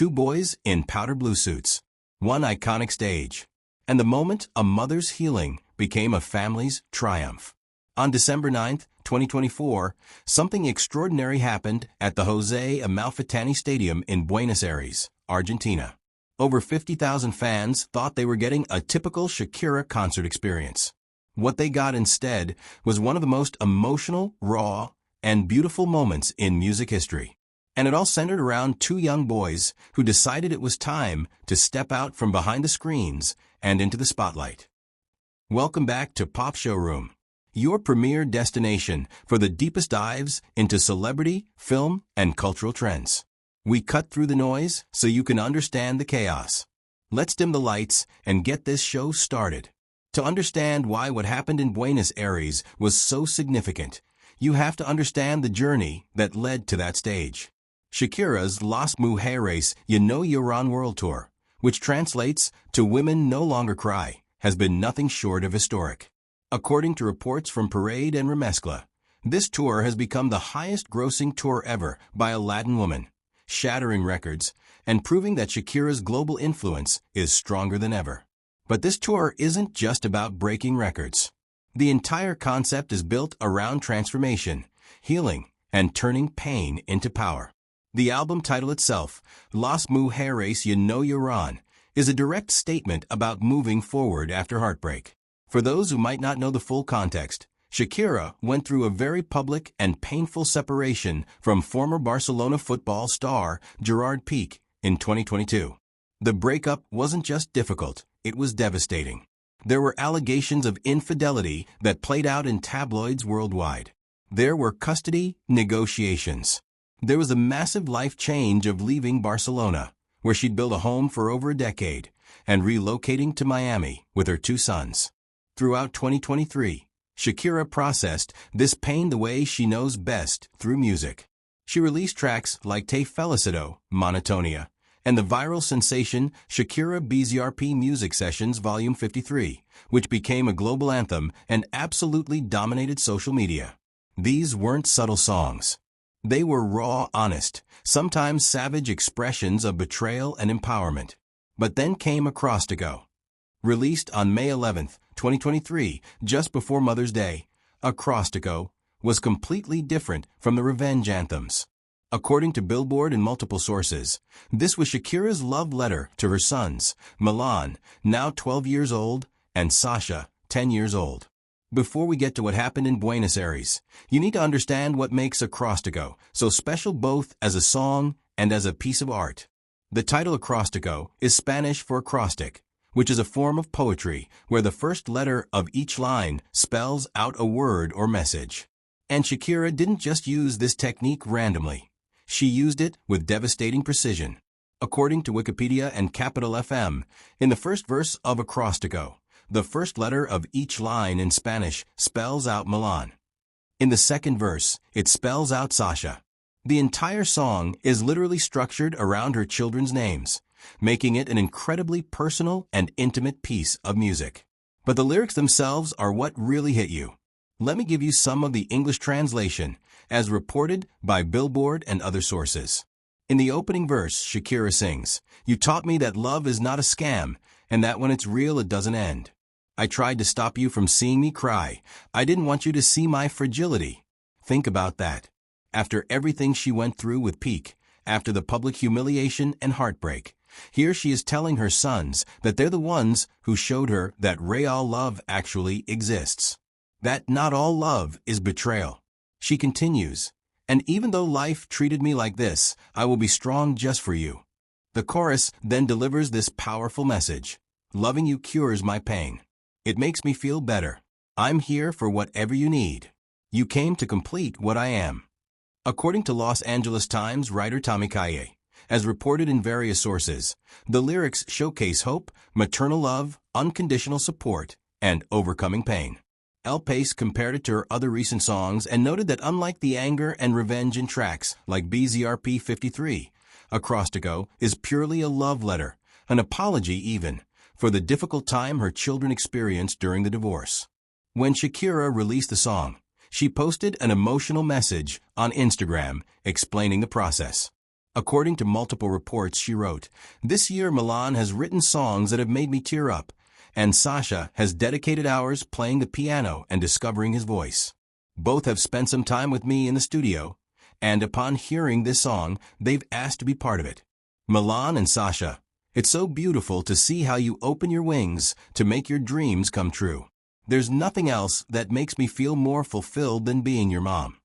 two boys in powder blue suits, one iconic stage, and the moment a mother's healing became a family's triumph. On December 9, 2024, something extraordinary happened at the Jose Amalfitani Stadium in Buenos Aires, Argentina. Over 50,000 fans thought they were getting a typical Shakira concert experience. What they got instead was one of the most emotional, raw, and beautiful moments in music history. And it all centered around two young boys who decided it was time to step out from behind the screens and into the spotlight. Welcome back to Pop Showroom, your premier destination for the deepest dives into celebrity, film, and cultural trends. We cut through the noise so you can understand the chaos. Let's dim the lights and get this show started. To understand why what happened in Buenos Aires was so significant, you have to understand the journey that led to that stage. Shakira's Las Mujeres You Know You're On World Tour, which translates to Women No Longer Cry, has been nothing short of historic. According to reports from Parade and Remezcla, this tour has become the highest-grossing tour ever by a Latin woman, shattering records and proving that Shakira's global influence is stronger than ever. But this tour isn't just about breaking records. The entire concept is built around transformation, healing, and turning pain into power. The album title itself, Las Mujeres You Know You're On, is a direct statement about moving forward after heartbreak. For those who might not know the full context, Shakira went through a very public and painful separation from former Barcelona football star Gerard Piqué in 2022. The breakup wasn't just difficult, it was devastating. There were allegations of infidelity that played out in tabloids worldwide. There were custody negotiations. There was a massive life change of leaving Barcelona, where she'd built a home for over a decade, and relocating to Miami with her two sons. Throughout 2023, Shakira processed this pain the way she knows best, through music. She released tracks like Te Felicito, Monotonia, and the viral sensation Shakira BZRP Music Sessions Volume 53, which became a global anthem and absolutely dominated social media. These weren't subtle songs. They were raw, honest, sometimes savage expressions of betrayal and empowerment. But then came Acrostico. Released on May 11, 2023, just before Mother's Day, Acrostico was completely different from the revenge anthems. According to Billboard and multiple sources, this was Shakira's love letter to her sons, Milan, now 12 years old, and Sasha, 10 years old. Before we get to what happened in Buenos Aires, you need to understand what makes Acrostico so special both as a song and as a piece of art. The title Acrostico is Spanish for acrostic, which is a form of poetry where the first letter of each line spells out a word or message. And Shakira didn't just use this technique randomly. She used it with devastating precision. According to Wikipedia and Capital FM, in the first verse of Acrostico, the first letter of each line in Spanish spells out Milan. In the second verse, it spells out Sasha. The entire song is literally structured around her children's names, making it an incredibly personal and intimate piece of music. But the lyrics themselves are what really hit you. Let me give you some of the English translation, as reported by Billboard and other sources. In the opening verse, Shakira sings, "You taught me that love is not a scam, and that when it's real it doesn't end. I tried to stop you from seeing me cry. I didn't want you to see my fragility." Think about that. After everything she went through with Piqué, after the public humiliation and heartbreak, here she is telling her sons that they're the ones who showed her that real love actually exists. That not all love is betrayal. She continues, "And even though life treated me like this, I will be strong just for you." The chorus then delivers this powerful message. "Loving you cures my pain. It makes me feel better. I'm here for whatever you need. You came to complete what I am." According to Los Angeles Times writer Tommy Kaye, as reported in various sources, the lyrics showcase hope, maternal love, unconditional support, and overcoming pain. El Pace compared it to her other recent songs and noted that unlike the anger and revenge in tracks like BZRP 53, Acrostico is purely a love letter, an apology even, for the difficult time her children experienced during the divorce. When Shakira released the song, she posted an emotional message on Instagram explaining the process. According to multiple reports, she wrote, "This year Milan has written songs that have made me tear up, and Sasha has dedicated hours playing the piano and discovering his voice. Both have spent some time with me in the studio, and upon hearing this song, they've asked to be part of it. Milan and Sasha, it's so beautiful to see how you open your wings to make your dreams come true. There's nothing else that makes me feel more fulfilled than being your mom."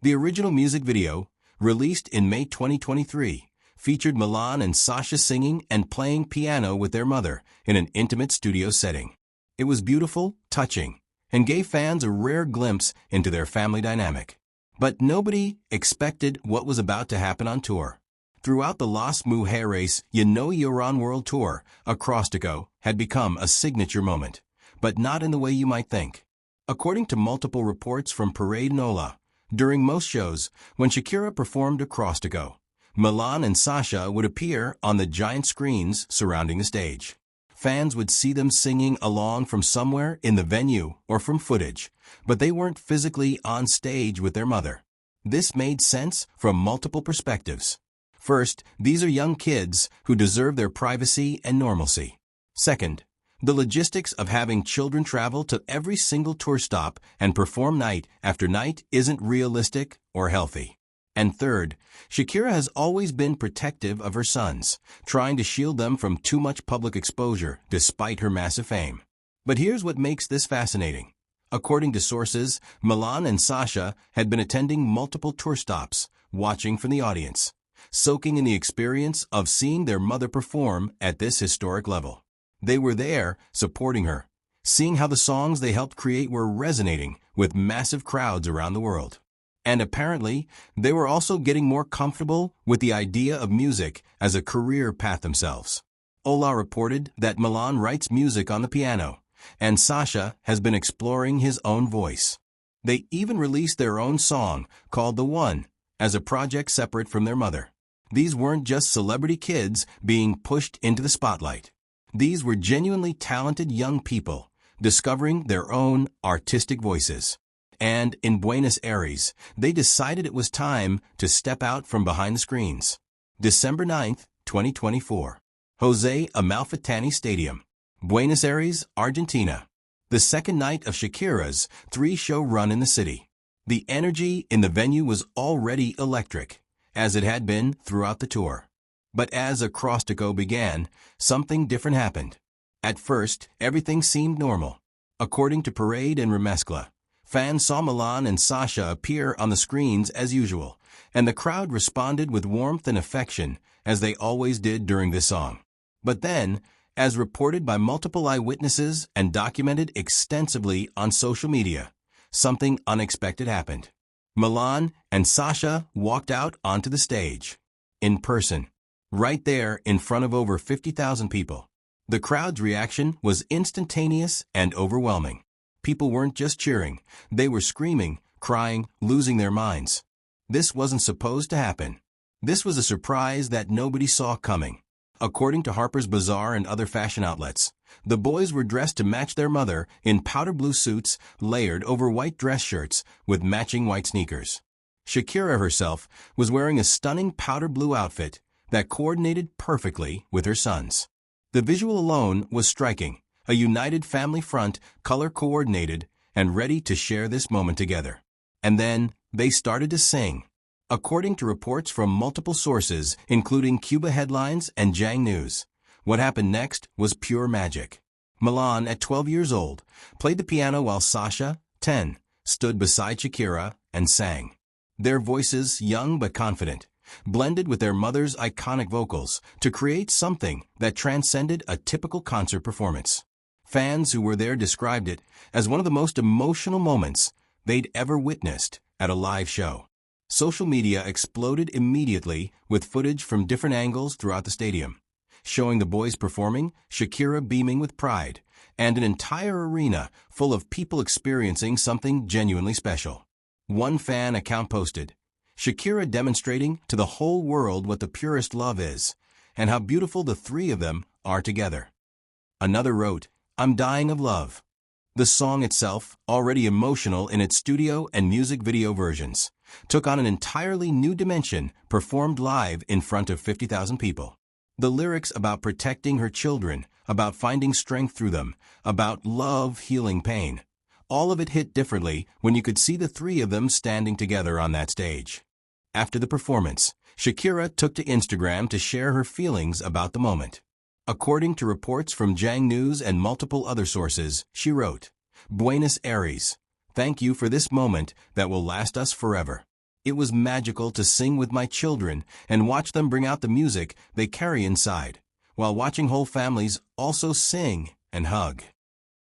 The original music video, released in May 2023, featured Milan and Sasha singing and playing piano with their mother in an intimate studio setting. It was beautiful, touching, and gave fans a rare glimpse into their family dynamic. But nobody expected what was about to happen on tour. Throughout the Las Mujeres You Know You're On World Tour, Acrostico had become a signature moment, but not in the way you might think. According to multiple reports from Parade Nola, during most shows, when Shakira performed Acrostico, Milan and Sasha would appear on the giant screens surrounding the stage. Fans would see them singing along from somewhere in the venue or from footage, but they weren't physically on stage with their mother. This made sense from multiple perspectives. First, these are young kids who deserve their privacy and normalcy. Second, the logistics of having children travel to every single tour stop and perform night after night isn't realistic or healthy. And third, Shakira has always been protective of her sons, trying to shield them from too much public exposure despite her massive fame. But here's what makes this fascinating. According to sources, Milan and Sasha had been attending multiple tour stops, watching from the audience, soaking in the experience of seeing their mother perform at this historic level. They were there, supporting her, seeing how the songs they helped create were resonating with massive crowds around the world. And apparently, they were also getting more comfortable with the idea of music as a career path themselves. Ola reported that Milan writes music on the piano, and Sasha has been exploring his own voice. They even released their own song, called The One, as a project separate from their mother. These weren't just celebrity kids being pushed into the spotlight. These were genuinely talented young people, discovering their own artistic voices. And in Buenos Aires, they decided it was time to step out from behind the screens. December 9th, 2024. Jose Amalfitani Stadium, Buenos Aires, Argentina. The second night of Shakira's 3-show run in the city. The energy in the venue was already electric, as it had been throughout the tour. But as Acrostico began, something different happened. At first, everything seemed normal. According to Parade and Remezcla, fans saw Milan and Sasha appear on the screens as usual, and the crowd responded with warmth and affection, as they always did during this song. But then, as reported by multiple eyewitnesses and documented extensively on social media, something unexpected happened. Milan and Sasha walked out onto the stage. In person. Right there in front of over 50,000 people. The crowd's reaction was instantaneous and overwhelming. People weren't just cheering, they were screaming, crying, losing their minds. This wasn't supposed to happen. This was a surprise that nobody saw coming. According to Harper's Bazaar and other fashion outlets, the boys were dressed to match their mother in powder blue suits layered over white dress shirts with matching white sneakers. Shakira herself was wearing a stunning powder blue outfit that coordinated perfectly with her sons. The visual alone was striking, a united family front, color-coordinated, and ready to share this moment together. And then, they started to sing. According to reports from multiple sources, including Cuba Headlines and Jang News, what happened next was pure magic. Milan, at 12 years old, played the piano while Sasha, 10, stood beside Shakira and sang. Their voices, young but confident, blended with their mother's iconic vocals to create something that transcended a typical concert performance. Fans who were there described it as one of the most emotional moments they'd ever witnessed at a live show. Social media exploded immediately with footage from different angles throughout the stadium, showing the boys performing, Shakira beaming with pride, and an entire arena full of people experiencing something genuinely special. One fan account posted, "Shakira demonstrating to the whole world what the purest love is, and how beautiful the three of them are together." Another wrote, "I'm dying of love." The song itself, already emotional in its studio and music video versions, took on an entirely new dimension, performed live in front of 50,000 people. The lyrics about protecting her children, about finding strength through them, about love healing pain. All of it hit differently when you could see the three of them standing together on that stage. After the performance, Shakira took to Instagram to share her feelings about the moment. According to reports from Jang News and multiple other sources, she wrote, "Buenos Aires, thank you for this moment that will last us forever. It was magical to sing with my children and watch them bring out the music they carry inside, while watching whole families also sing and hug."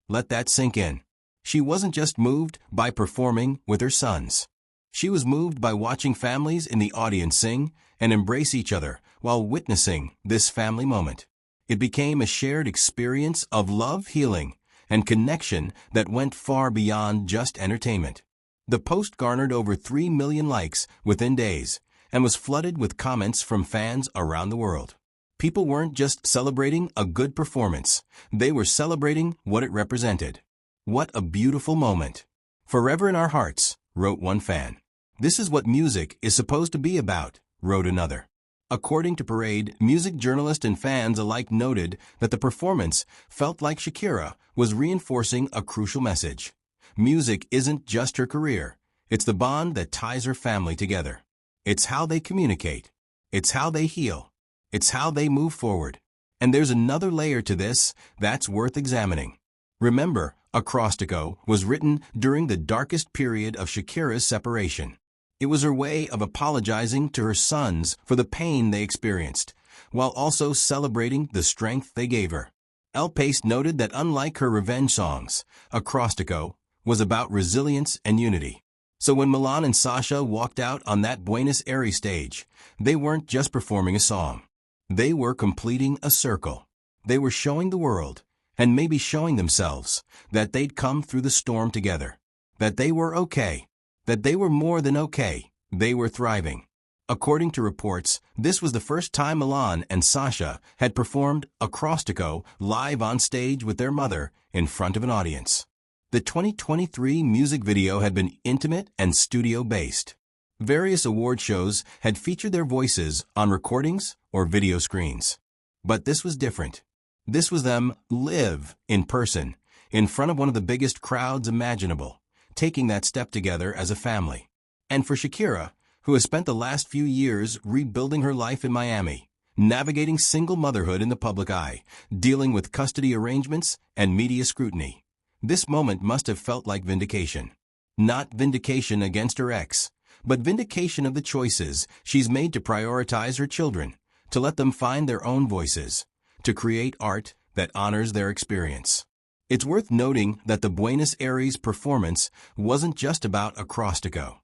Let that sink in. She wasn't just moved by performing with her sons. She was moved by watching families in the audience sing and embrace each other while witnessing this family moment. It became a shared experience of love, healing, and connection that went far beyond just entertainment. The post garnered over 3 million likes within days and was flooded with comments from fans around the world. People weren't just celebrating a good performance, they were celebrating what it represented. "What a beautiful moment. Forever in our hearts," wrote one fan. "This is what music is supposed to be about," wrote another. According to Parade, music journalists and fans alike noted that the performance felt like Shakira was reinforcing a crucial message. Music isn't just her career, it's the bond that ties her family together. It's how they communicate. It's how they heal. It's how they move forward. And there's another layer to this that's worth examining. Remember, Acrostico was written during the darkest period of Shakira's separation. It was her way of apologizing to her sons for the pain they experienced, while also celebrating the strength they gave her. El Pace noted that unlike her revenge songs, Acrostico was about resilience and unity. So when Milan and Sasha walked out on that Buenos Aires stage, they weren't just performing a song. They were completing a circle. They were showing the world, and maybe showing themselves, that they'd come through the storm together, that they were okay, that they were more than okay, they were thriving. According to reports, this was the first time Milan and Sasha had performed Acrostico live on stage with their mother in front of an audience. The 2023 music video had been intimate and studio-based. Various award shows had featured their voices on recordings or video screens. But this was different. This was them live in person, in front of one of the biggest crowds imaginable, taking that step together as a family. And for Shakira, who has spent the last few years rebuilding her life in Miami, navigating single motherhood in the public eye, dealing with custody arrangements and media scrutiny, this moment must have felt like vindication. Not vindication against her ex, but vindication of the choices she's made to prioritize her children, to let them find their own voices, to create art that honors their experience. It's worth noting that the Buenos Aires performance wasn't just about Acrostico.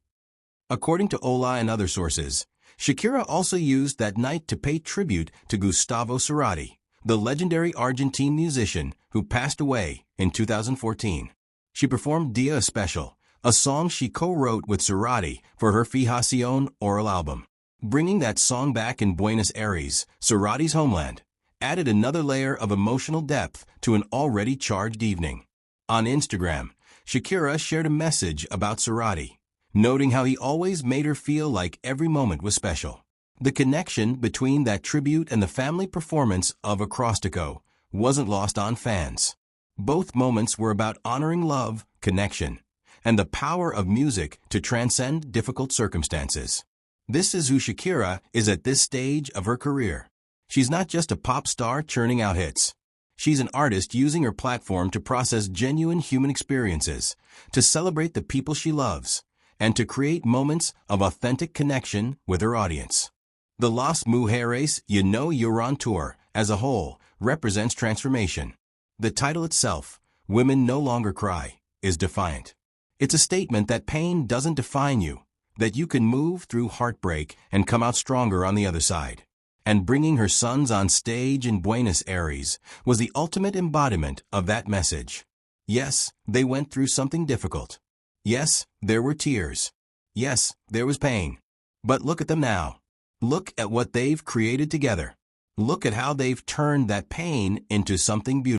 According to Ola and other sources, Shakira also used that night to pay tribute to Gustavo Cerati, the legendary Argentine musician who passed away in 2014. She performed Dia Especial, a song she co-wrote with Cerati for her Fijación Oral album. Bringing that song back in Buenos Aires, Cerati's homeland, added another layer of emotional depth to an already charged evening. On Instagram, Shakira shared a message about Cerati, noting how he always made her feel like every moment was special. The connection between that tribute and the family performance of Acrostico wasn't lost on fans. Both moments were about honoring love, connection, and the power of music to transcend difficult circumstances. This is who Shakira is at this stage of her career. She's not just a pop star churning out hits. She's an artist using her platform to process genuine human experiences, to celebrate the people she loves, and to create moments of authentic connection with her audience. The Las Mujeres You Know You're on Tour, as a whole, represents transformation. The title itself, Women No Longer Cry, is defiant. It's a statement that pain doesn't define you, that you can move through heartbreak and come out stronger on the other side. And bringing her sons on stage in Buenos Aires was the ultimate embodiment of that message. Yes, they went through something difficult. Yes, there were tears. Yes, there was pain. But look at them now. Look at what they've created together. Look at how they've turned that pain into something beautiful.